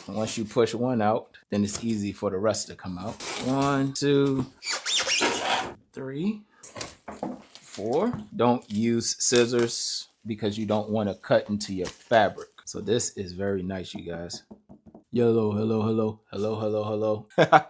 Once you push one out, then it's easy for the rest to come out. 1, 2, 3, 4. Don't use scissors because you don't want to cut into your fabric. So this is very nice, you guys. Hello, hello, hello, hello, hello, hello.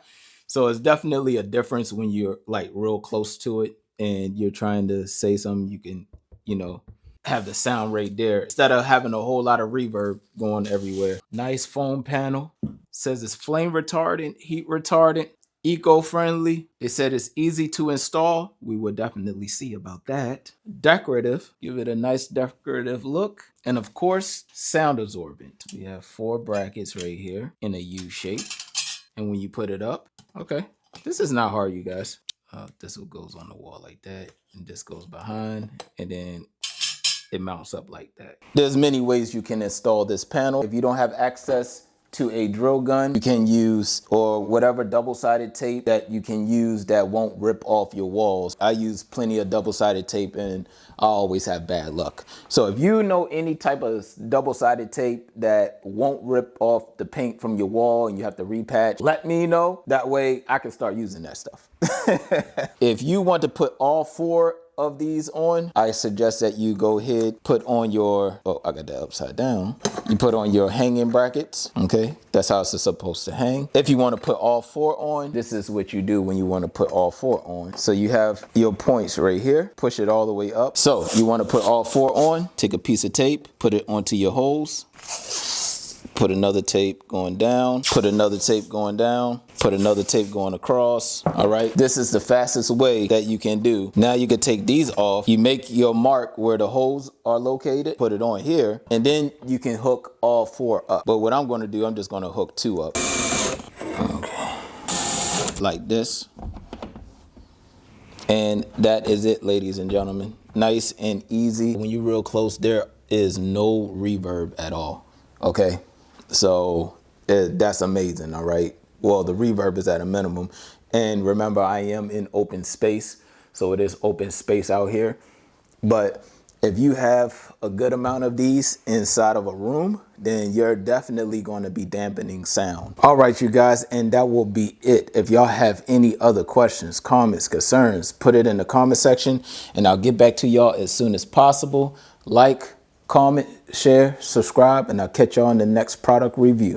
So it's definitely a difference when you're like real close to it and you're trying to say something. You can, you know, have the sound right there instead of having a whole lot of reverb going everywhere. Nice foam panel. Says it's flame retardant, heat retardant, eco-friendly. It said it's easy to install. We will definitely see about that. Decorative. Give it a nice decorative look. And of course, sound absorbent. We have 4 brackets right here in a U shape. And when you put it up, okay, this is not hard, you guys. This goes on the wall like that. And this goes behind. And then it mounts up like that. There's many ways you can install this panel. If you don't have access to a drill gun, you can use or whatever double-sided tape that you can use that won't rip off your walls. I use plenty of double-sided tape and I always have bad luck. So if you know any type of double-sided tape that won't rip off the paint from your wall and you have to repatch, let me know. That way I can start using that stuff. If you want to put all 4 of these on, I suggest that you go ahead, put on your, oh, I got that upside down. You put on your hanging brackets, okay? That's how it's supposed to hang. If you want to put all 4 on, this is what you do when you want to put all 4 on. So you have your points right here, push it all the way up. So you want to put all 4 on, take a piece of tape, put it onto your holes, put another tape going down, put another tape going down, put another tape going across. All right, this is the fastest way that you can do. Now you can take these off. You make your mark where the holes are located, put it on here, and then you can hook all 4 up. But what I'm going to do, I'm just going to hook 2 up. Okay. Like this. And that is it, ladies and gentlemen. Nice and easy. When you're real close, there is no reverb at all. Okay. So that's amazing, all right? Well, the reverb is at a minimum. And remember, I am in open space, so it is open space out here. But if you have a good amount of these inside of a room, then you're definitely going to be dampening sound. All right, you guys, and that will be it. If y'all have any other questions, comments, concerns, put it in the comment section, and I'll get back to y'all as soon as possible. Like, comment, share, subscribe, and I'll catch y'all in the next product review.